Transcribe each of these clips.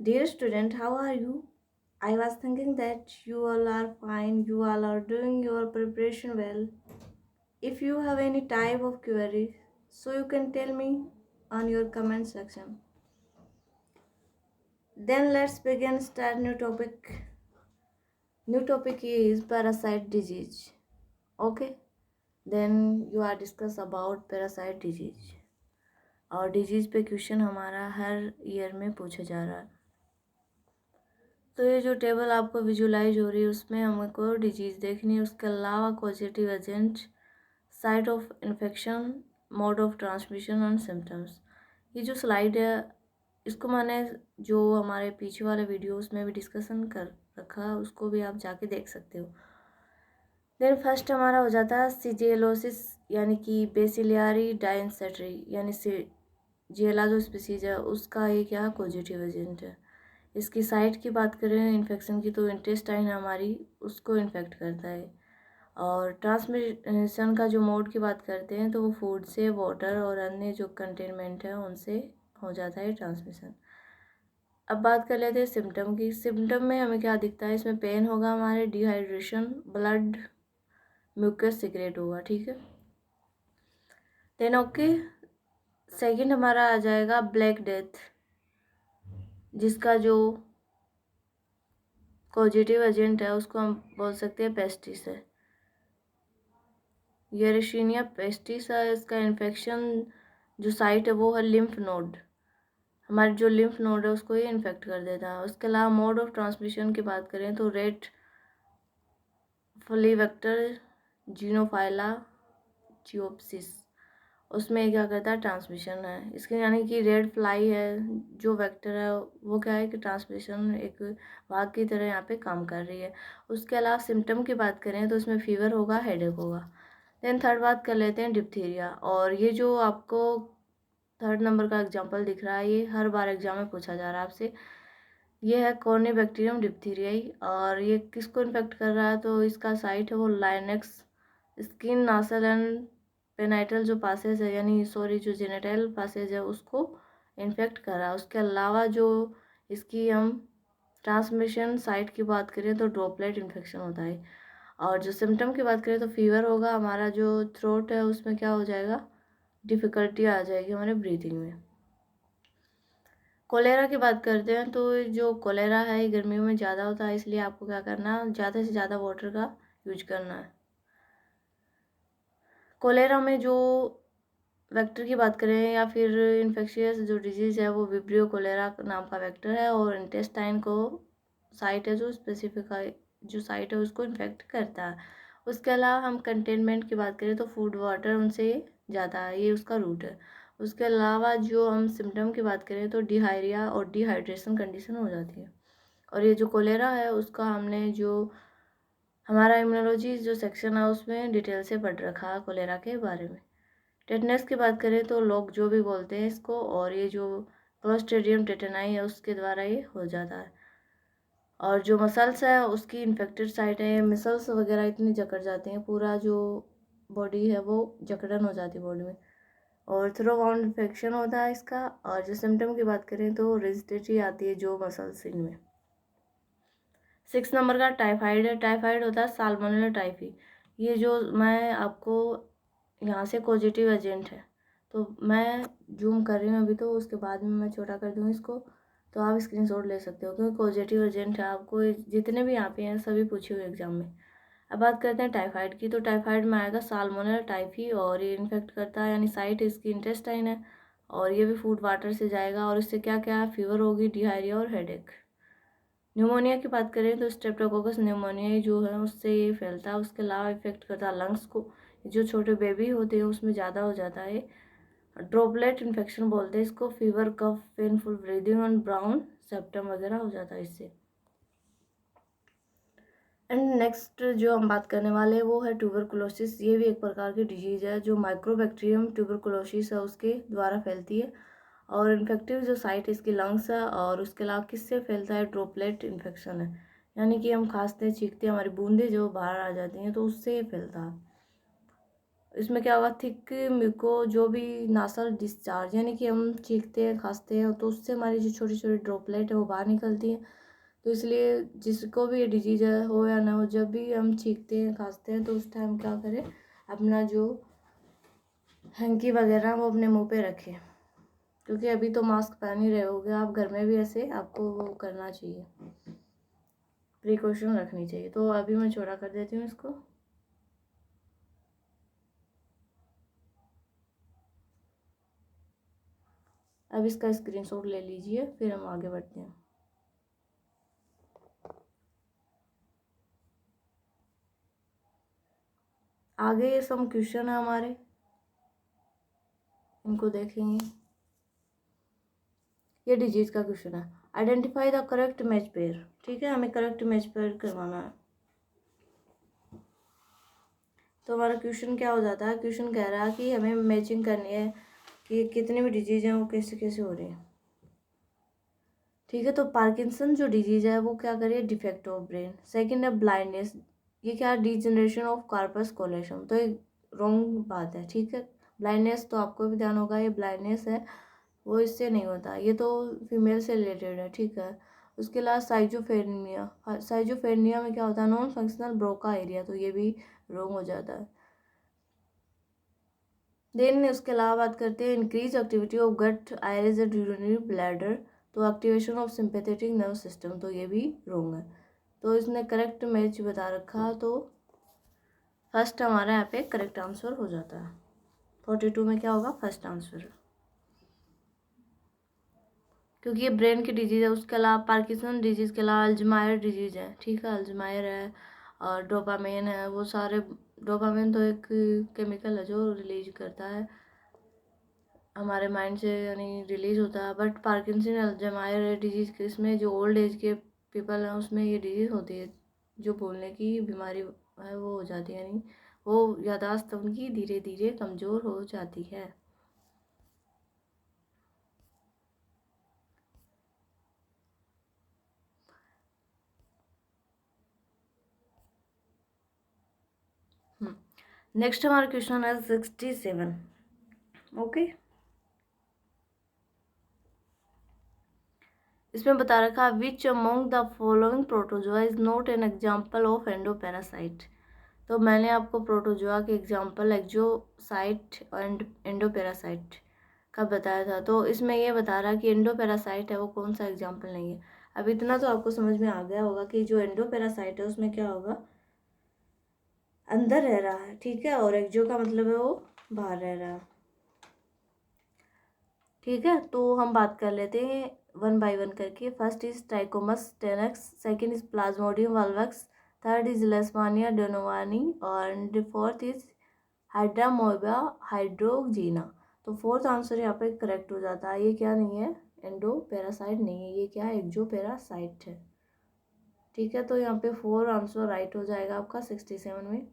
Dear student, how are you? I was thinking that you all are fine, you all are doing your preparation well. If you have any type of query, so you can tell me on your comment section. Then let's begin start new topic. New topic is parasite disease. Okay? Then you are discuss about parasite disease. और disease पे question हमारा हर year में पूछा जा रहा है। तो ये जो टेबल आपको विजुलाइज हो रही है उसमें हमको डिजीज़ देखनी है, उसके अलावा positive agent, site of infection, mode of transmission and symptoms. ये जो स्लाइड है इसको मैंने जो हमारे पीछे वाले वीडियोस में भी डिस्कशन कर रखा है, उसको भी आप जाके देख सकते हो। देन फर्स्ट हमारा हो जाता है सीजियोसिस यानी कि बेसिलियारी डायसेंट्री यानी जियला जो स्पीसीज है उसका ये क्या पॉजिटिव एजेंट है। इसकी साइट की बात करें इन्फेक्शन की तो इंटेस्टाइन हमारी उसको इन्फेक्ट करता है। और ट्रांसमिशन का जो मोड की बात करते हैं तो वो फूड से, वाटर और अन्य जो कंटेनमेंट है उनसे हो जाता है ट्रांसमिशन। अब बात कर लेते हैं सिम्टम की। सिम्टम में हमें क्या दिखता है, इसमें पेन होगा, हमारे डिहाइड्रेशन, ब्लड, म्यूकस सिक्रेट होगा, ठीक है। देन ओके, सेकंड हमारा आ जाएगा ब्लैक डेथ, जिसका जो पॉजिटिव एजेंट है उसको हम बोल सकते हैं पेस्टिस है, येरेशीनिया पेस्टिस है। इसका इन्फेक्शन जो साइट है वो है लिम्फ नोड, हमारे जो लिम्फ नोड है उसको ये इन्फेक्ट कर देता है। उसके अलावा मोड ऑफ ट्रांसमिशन की बात करें तो रेड फ्लीवेक्टर जीनोफाइला जियोप्सिस, उसमें क्या करता है ट्रांसमिशन है इसके, यानी कि रेड फ्लाई है जो वेक्टर है वो क्या है कि ट्रांसमिशन एक वाघ की तरह यहाँ पे काम कर रही है। उसके अलावा सिम्टम की बात करें तो इसमें फीवर होगा, हेडेक होगा। देन थर्ड बात कर लेते हैं डिप्थीरिया, और ये जो आपको थर्ड नंबर का एग्जाम्पल दिख रहा है ये हर बार एग्जाम में पूछा जा रहा है आपसे। ये है कॉर्निबैक्टीरियम डिप्थीरियाई, और ये किसको इन्फेक्ट कर रहा है तो इसका साइट है वो लाइनेक्स स्किन नासल एंड पेनाइटल जो पासेज है, यानी सॉरी जो जेनेटल पासेज है उसको इन्फेक्ट कर रहा है। उसके अलावा जो इसकी हम ट्रांसमिशन साइट की बात करें तो ड्रॉपलेट इन्फेक्शन होता है। और जो सिम्टम की बात करें तो फीवर होगा, हमारा जो थ्रोट है उसमें क्या हो जाएगा, डिफ़िकल्टी आ जाएगी हमारे ब्रीथिंग में। कोलेरा की बात करते हैं तो जो कोलेरा है ये गर्मियों में ज़्यादा होता है, इसलिए आपको क्या करना है, ज़्यादा से ज़्यादा वाटर का यूज करना है। कोलेरा में जो वेक्टर की बात करें या फिर इन्फेक्शियस जो डिजीज़ है वो विब्रियो कोलेरा नाम का वेक्टर है, और इंटेस्टाइन को साइट है जो स्पेसिफिक जो साइट है उसको इन्फेक्ट करता है। उसके अलावा हम कंटेनमेंट की बात करें तो फूड, वाटर उनसे जाता है, ये उसका रूट है। उसके अलावा जो हम सिम्टम की बात करें तो डिहायरिया और डिहाइड्रेशन कंडीशन हो जाती है। और ये जो कोलेरा है उसका हमने जो हमारा इम्यूनोलॉजी जो सेक्शन है उसमें डिटेल से पढ़ रखा है कोलेरा के बारे में। टेटनस की बात करें तो लोग जो भी बोलते हैं इसको, और ये जो क्लोस्ट्रीडियम टेटनाई है उसके द्वारा ये हो जाता है। और जो मसल्स है उसकी इन्फेक्टेड साइट है, मसल्स वगैरह इतनी जकड़ जाती हैं, पूरा जो बॉडी है वो जकड़न हो जाती है बॉडी में, और थ्रो बाउंड इन्फेक्शन होता है इसका। और जो सिम्टम की बात करें तो रिजिडिटी आती है जो मसल्स इनमें। 6 नंबर का टाइफाइड है। टाइफाइड होता है साल्मोनेला टाइफी। ये जो मैं आपको यहाँ से पॉजिटिव एजेंट है तो मैं जूम कर रही हूँ अभी, तो उसके बाद में मैं छोटा कर दूँ इसको, तो आप स्क्रीनशॉट ले सकते हो क्योंकि पॉजिटिव एजेंट है, आपको जितने भी यहाँ पे हैं सभी पूछे हुए एग्जाम में। अब बात करते हैं टाइफाइड की, तो टाइफाइड में आएगा साल्मोनेला टाइफी, और ये इन्फेक्ट करता है, यानी साइट इसकी इंटेस्टाइन है, और ये भी फूड वाटर से जाएगा, और इससे क्या क्या फीवर होगी, डिहायरिया और हेडेक। न्यूमोनिया की बात करें तो स्ट्रेप्टोकोकस न्यूमोनिया जो है उससे ये फैलता है। उसके अलावा इफेक्ट करता है लंग्स को, जो छोटे बेबी होते हैं उसमें ज़्यादा हो जाता है। ड्रॉपलेट इन्फेक्शन बोलते हैं इसको, फीवर, कफ, पेनफुल ब्रीदिंग और ब्राउन सेप्टम वगैरह हो जाता है इससे। एंड नेक्स्ट जो हम बात करने वाले हैं वो है ट्यूबरकुलोसिस। ये भी एक प्रकार की डिजीज़ है जो माइक्रोबैक्टीरियम ट्यूबरकुलोसिस है उसके द्वारा फैलती है, और इन्फेक्टिव जो साइट है इसकी लंग्स है। और उसके अलावा किससे फैलता है, ड्रॉपलेट इन्फेक्शन है, यानी कि हम खांसते छींकते हमारी बूंदें जो बाहर आ जाती हैं तो उससे ये फैलता है। इसमें क्या होगा, थिक म्यूको जो भी नासल डिस्चार्ज, यानी कि हम चीखते हैं खांसते हैं तो उससे हमारी जो छोटी छोटी ड्रॉपलेट है वो बाहर निकलती है। तो इसलिए जिसको भी ये डिजीज हो या ना हो, जब भी हम चीखते हैं खांसते हैं तो उस टाइम क्या करें, अपना जो हैंकी वगैरह वो अपने मुंह पे रखें, क्योंकि अभी तो मास्क पहन ही रहे होगे आप घर में भी, ऐसे आपको वो करना चाहिए, प्रिकॉशन रखनी चाहिए। तो अभी मैं छोटा कर देती हूँ इसको। अब इसका स्क्रीनशॉट ले लीजिए, फिर हम आगे बढ़ते हैं। आगे ये सम क्वेश्चन है हमारे, इनको देखेंगे। ये डिजीज का क्वेश्चन है, identify the correct match pair. ठीक है, हमें करेक्ट मैच पेयर करवाना है। तो हमारा क्वेश्चन क्या हो जाता है, क्वेश्चन कह रहा है कि हमें मैचिंग करनी है कि कितनी भी डिजीज हैं वो कैसे कैसे हो रही है। ठीक है, तो पार्किंसन जो डिजीज है वो क्या करिए, डिफेक्ट ऑफ ब्रेन। सेकंड है ब्लाइंडनेस, ये क्या, डिजनरेशन ऑफ कार्पस कोलेशम, तो एक रॉन्ग बात है। ठीक है, ब्लाइंडनेस तो आपको भी ध्यान होगा, ये ब्लाइंडनेस है वो इससे नहीं होता, ये तो फीमेल से रिलेटेड है। ठीक है, उसके अलावा साइजोफ्रेनिया, साइजोफ्रेनिया में क्या होता है, नॉन फंक्शनल ब्रोका एरिया, तो ये भी रॉन्ग हो जाता है। देन उसके अलावा बात करते हैं increase activity of gut iris and urinary bladder, तो activation of sympathetic nerve system, तो ये भी रॉन्ग है। तो इसने करेक्ट मैच बता रखा, तो फर्स्ट हमारा यहाँ पे करेक्ट आंसर हो जाता है। 42 में क्या होगा, फर्स्ट आंसर, क्योंकि ये ब्रेन की डिजीज़ है। उसके अलावा पार्किंसन डिजीज़ के अलावा अल्जाइमर डिजीज़ है। ठीक है, अल्जाइमर है और डोपामेन है, वो सारे, डोपामेन तो एक केमिकल है जो रिलीज करता है हमारे माइंड से, यानी रिलीज होता है। बट पार्किंसन अल्जाइमर डिजीज़ के इसमें जो ओल्ड एज के पीपल हैं उसमें ये डिजीज़ होती है, जो बोलने की बीमारी है वो हो जाती है, यानी वो याददाश्त उनकी धीरे धीरे कमज़ोर हो जाती है। नेक्स्ट हमारा क्वेश्चन है 67। ओके, इसमें बता रखा है which among the following protozoa is not an example of endoparasite. तो मैंने आपको प्रोटोजोआ के एग्जाम्पल एक्जोसाइट एंड एंडोपेरासाइट का बताया था, तो इसमें ये बता रहा है कि एंडोपेरासाइट है वो कौन सा एग्जाम्पल नहीं है। अब इतना तो आपको समझ में आ गया होगा कि जो एंडोपेरासाइट है उसमें क्या होगा, अंदर रह रहा है। ठीक है, और एक्जो का मतलब है वो बाहर रह रहा है। ठीक है, तो हम बात कर लेते हैं वन बाय वन करके। First is trichomonas tenax, second is plasmodium vivax, third is leishmania donovani, और फोर्थ इज हाइड्रामोइबा हाइड्रोजीना। तो फोर्थ आंसर यहाँ पे करेक्ट हो जाता है। ये क्या नहीं है, एंडो पैरासाइट नहीं है, ये क्या है, एक्जो पैरासाइट है। ठीक है, तो यहाँ पे 4 आंसर राइट हो जाएगा आपका 67 में।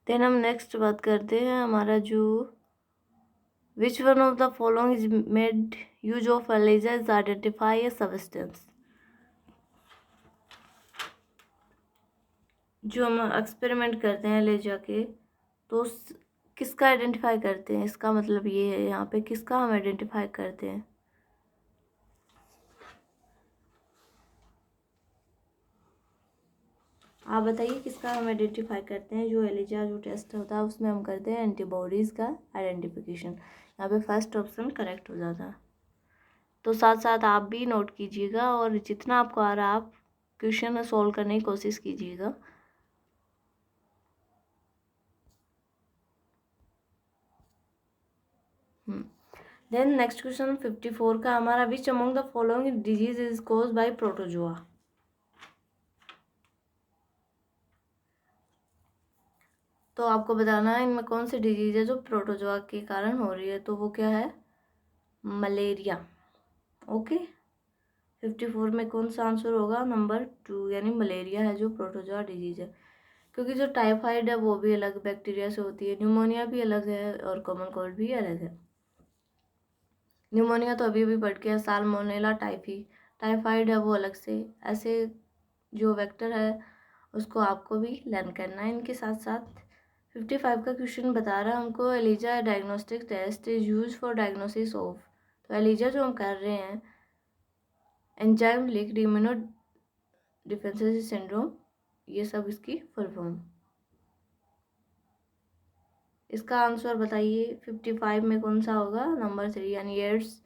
देन हम नेक्स्ट बात करते हैं हमारा जो which one of the following is made use of एलिजाज आइडेंटिफाई ए सब्सटेंस। जो हम एक्सपेरिमेंट करते हैं ले जाके, तो किसका आइडेंटिफाई करते हैं, इसका मतलब ये है यहाँ पे किसका हम आइडेंटिफाई करते हैं। आप बताइए किसका हम आइडेंटिफाई करते हैं। जो एलिजा जो टेस्ट होता है उसमें हम करते हैं एंटीबॉडीज़ का आइडेंटिफिकेशन। यहाँ पे फर्स्ट ऑप्शन करेक्ट हो जाता है। तो साथ साथ आप भी नोट कीजिएगा और जितना आपको आ रहा है आप क्वेश्चन सॉल्व करने की कोशिश कीजिएगा। देन नेक्स्ट क्वेश्चन 54 का हमारा, which among the following disease is cause by protozoa. तो आपको बताना है इनमें कौन सी डिजीज है जो प्रोटोजोआ के कारण हो रही है, तो वो क्या है, मलेरिया। ओके, 54 में कौन सा आंसर होगा, नंबर 2, यानी मलेरिया है जो प्रोटोजोआ डिजीज है। क्योंकि जो टाइफाइड है वो भी अलग बैक्टीरिया से होती है, न्यूमोनिया भी अलग है और कॉमन कोल्ड भी अलग है। न्यूमोनिया तो अभी अभी बढ़ गया, साल्मोनेला टाइफी, टाइफाइड है वो अलग से। ऐसे जो वेक्टर है उसको आपको भी लर्न करना है इनके साथ साथ। 55 का क्वेश्चन बता रहा है हमको, ELISA diagnostic test is use for diagnosis of. तो एलिजा जो हम कर रहे हैं, enzyme linked immuno deficiency syndrome, ये सब इसकी फुल फॉर्म। इसका आंसर बताइए 55 में कौन सा होगा, नंबर 3 यानी एड्स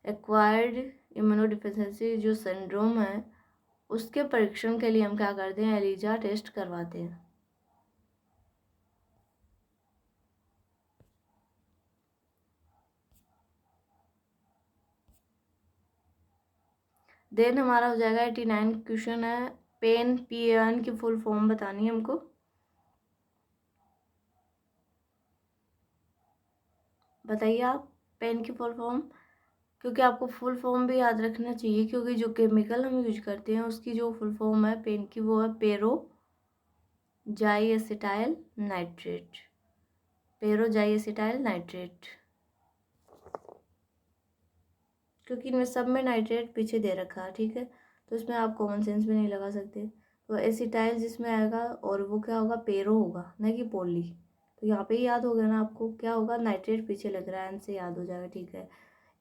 एक्वायर्ड इम्यूनोडिफिशियंसी जो सिंड्रोम है उसके परीक्षण के लिए हम क्या करते हैं, एलिजा टेस्ट करवाते हैं। देन हमारा हो जाएगा 89 क्वेश्चन है, पेन PAN की फुल फॉर्म बतानी है हमको। बताइए आप पेन की फुल फॉर्म, क्योंकि आपको फुल फॉर्म भी याद रखना चाहिए, क्योंकि जो केमिकल हम यूज करते हैं उसकी जो फुल फॉर्म है पेन की वो है पेरोजाइएसिटाइल नाइट्रेट, पेरोजाइएसिटाइल नाइट्रेट। क्योंकि इनमें सब में नाइट्रेट पीछे दे रखा है, ठीक है, तो इसमें आप कॉमन सेंस भी नहीं लगा सकते। तो एसिटाइल जिसमें आएगा और वो क्या होगा, पेरो होगा न कि पोली। तो यहाँ पे ही याद हो गया ना आपको, क्या होगा, नाइट्रेट पीछे लग रहा है, एन से याद हो जाएगा, ठीक है।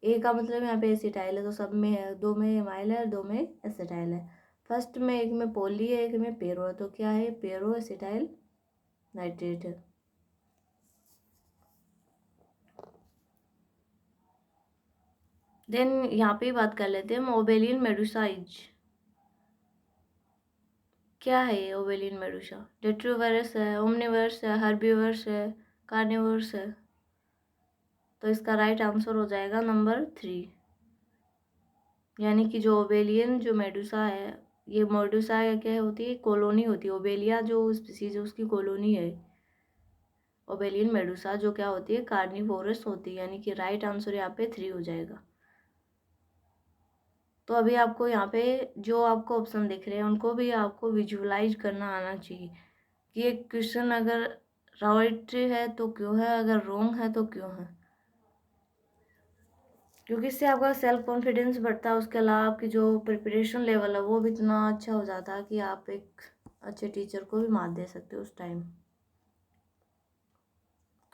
ए का मतलब यहाँ पे एसिटाइल है तो सब में है, 2 में एमाइल है और 2 में एसिटाइल है। फर्स्ट में एक में पोली है, एक में पेरो है, तो क्या है, पेरो एसिटाइल नाइट्रेट है। देन यहाँ पे बात कर लेते हैं ओबेलियन मेडुसाइज। क्या है ये ओबेलियन मेडुसा, डेट्रोवर्स है, ओमनिवर्स है, हर्बीवर्स है, कार्निवर्स है। तो इसका राइट आंसर हो जाएगा नंबर 3, यानी कि जो ओबेलियन जो मेडुसा है, ये मेडुसा क्या होती है, कॉलोनी होती है। ओबेलिया जो स्पीसीज है उसकी कॉलोनी है ओबेलियन मेडुसा, जो क्या होती है, कार्निवोरस होती है, यानी कि राइट आंसर यहाँ पे 3 हो जाएगा। तो अभी आपको यहाँ पे जो आपको ऑप्शन दिख रहे हैं उनको भी आपको विजुअलाइज करना आना चाहिए कि एक क्वेश्चन अगर राइट है तो क्यों है, अगर रॉन्ग है तो क्यों है, क्योंकि इससे आपका सेल्फ कॉन्फिडेंस बढ़ता है। उसके अलावा आपकी जो प्रिपरेशन लेवल है वो भी इतना अच्छा हो जाता है कि आप एक अच्छे टीचर को भी मात दे सकते हो उस टाइम,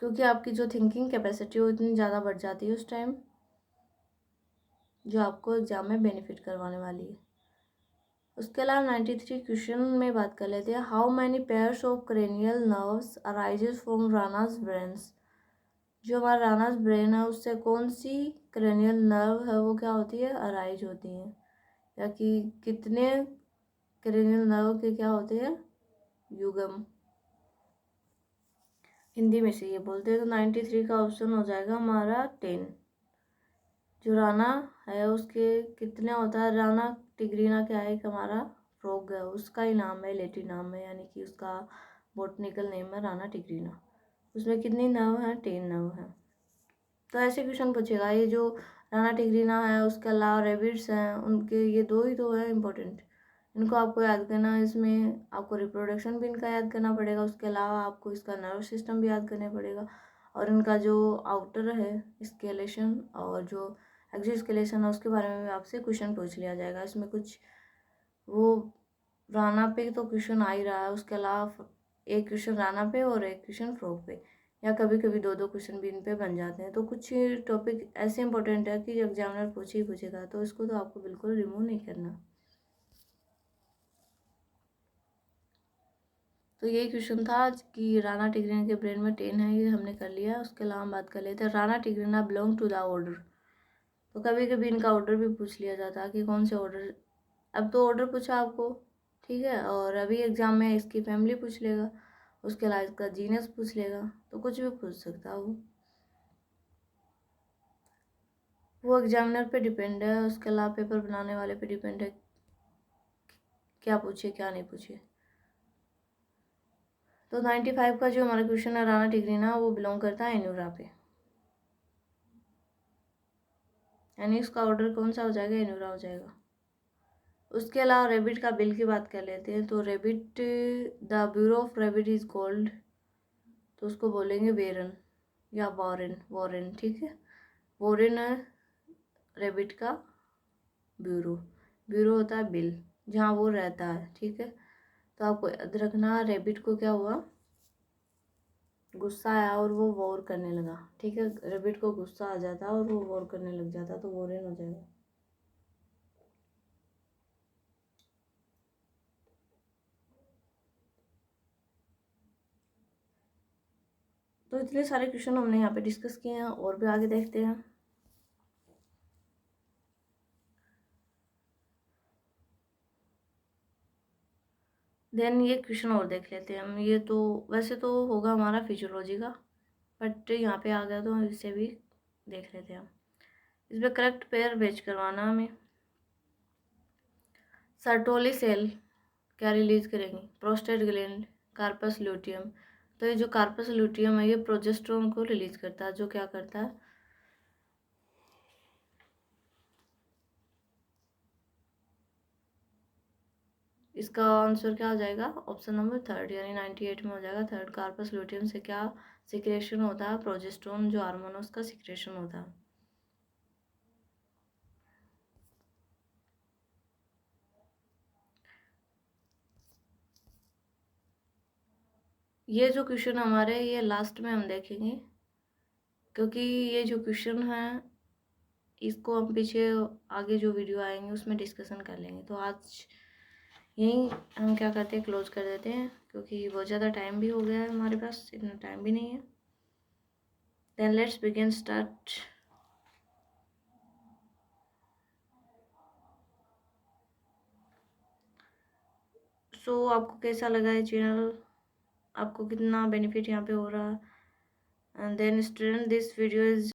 क्योंकि आपकी जो थिंकिंग कैपेसिटी वो इतनी ज़्यादा बढ़ जाती है उस टाइम, जो आपको एग्जाम में बेनिफिट करवाने वाली है। उसके अलावा 93 क्वेश्चन में बात कर लेते हैं, how many pairs of cranial nerves arises from Rana's brains. जो हमारा रानास ब्रेन है उससे कौन सी क्रेनियल नर्व है वो क्या होती है, अराइज होती है, या कि कितने क्रेनियल नर्व के क्या होते हैं, युगम, हिंदी में से ये बोलते हैं। तो 93 का ऑप्शन हो जाएगा हमारा 10। जो राना है उसके कितने होता है, राना टिग्रीना क्या है, एक हमारा फ्रॉग है, उसका ही नाम है, लेटिन नाम है, यानी कि उसका बॉटनिकल नेम है राना टिग्रीना। उसमें कितनी नर्व है, 10 नर्व है। तो ऐसे क्वेश्चन पूछेगा, ये जो राना टिग्रीना है उसके अलावा रेबिट्स हैं, उनके ये 2 ही तो है इम्पोर्टेंट, इनको आपको याद करना है। इसमें आपको रिप्रोडक्शन भी इनका याद करना पड़ेगा, उसके अलावा आपको इसका नर्व सिस्टम भी याद करना पड़ेगा, और इनका जो आउटर है स्केलेशन और जो एक्सोस्केलेशन है उसके बारे में भी आपसे क्वेश्चन पूछ लिया जाएगा। इसमें कुछ वो राना पे तो क्वेश्चन आ ही रहा है, उसके अलावा एक क्वेश्चन राना पे और एक क्वेश्चन फ्रॉग पे, या कभी कभी 2 क्वेश्चन भी इन पे बन जाते हैं। तो कुछ टॉपिक ऐसे इंपॉर्टेंट है कि एग्जामिनर पूछे ही पूछेगा, तो इसको तो आपको बिल्कुल रिमूव नहीं करना। तो यही क्वेश्चन था कि राना टिग्रीना के ब्रेन में 10 है, ये हमने कर लिया। उसके अलावा हम बात कर लेते हैं, rana tigrina belong to the order. तो कभी कभी इनका ऑर्डर भी पूछ लिया जाता है कि कौन से ऑर्डर, अब तो ऑर्डर पूछा आपको, ठीक है, और अभी एग्जाम में इसकी फैमिली पूछ लेगा, उसके अलावा इसका जीनस पूछ लेगा, तो कुछ भी पूछ सकता है वो एग्जामिनर पे डिपेंड है, उसके अलावा पेपर बनाने वाले पे डिपेंड है क्या पूछे क्या नहीं पूछे। तो 95 का जो हमारा क्वेश्चन है राना टिग्रीना, वो बिलोंग करता है एन्यूरा पे, यानी इसका ऑर्डर कौन सा हो जाएगा, एन्यूरा हो जाएगा। उसके अलावा रेबिट का बिल की बात कर लेते हैं। तो rebate, the bureau of rebate is called, तो उसको बोलेंगे वेरन या वॉरेन, वॉरेन, ठीक है। वॉरेन है रेबिट का ब्यूरो। ब्यूरो होता है बिल, जहाँ वो रहता है, ठीक है। तो आपको याद रखना, रेबिट को क्या हुआ, गुस्सा आया और वो वॉर करने लगा, ठीक है। रेबिट को गुस्सा आ जाता और वो वॉर करने लग जाता, तो वॉरेन हो जाएगा। तो इतने सारे क्वेश्चन हमने यहाँ पे डिस्कस किए हैं, और भी आगे देखते हैं। देन ये क्वेश्चन और देख लेते हैं हम। ये तो वैसे तो होगा हमारा फिजियोलॉजी का, बट यहाँ पे आ गया तो इसे भी देख लेते हैं हम। इसमें करेक्ट पेयर मैच करवाना हमें। सर्टोली सेल क्या रिलीज करेंगी, प्रोस्टेट ग्लैंड, कार्पस ल्यूटियम। तो ये जो कार्पस ल्यूटियम है ये प्रोजेस्टेरोन को रिलीज करता है, जो क्या करता है, इसका आंसर क्या हो जाएगा, ऑप्शन नंबर थर्ड, यानी 98 में हो जाएगा थर्ड। कार्पस ल्यूटियम से क्या सिक्रेशन होता है, प्रोजेस्टेरोन जो हार्मोन है उसका सिक्रेशन होता है। ये जो क्वेश्चन हमारे ये लास्ट में हम देखेंगे, क्योंकि ये जो क्वेश्चन है इसको हम पीछे आगे जो वीडियो आएंगे उसमें डिस्कशन कर लेंगे। तो आज यहीं हम क्या करते हैं, क्लोज कर देते हैं, क्योंकि बहुत ज़्यादा टाइम भी हो गया है, हमारे पास इतना टाइम भी नहीं है। Then let's begin start. So आपको कैसा लगा है चैनल, आपको कितना बेनिफिट यहाँ पे हो रहा है। And then student, this video is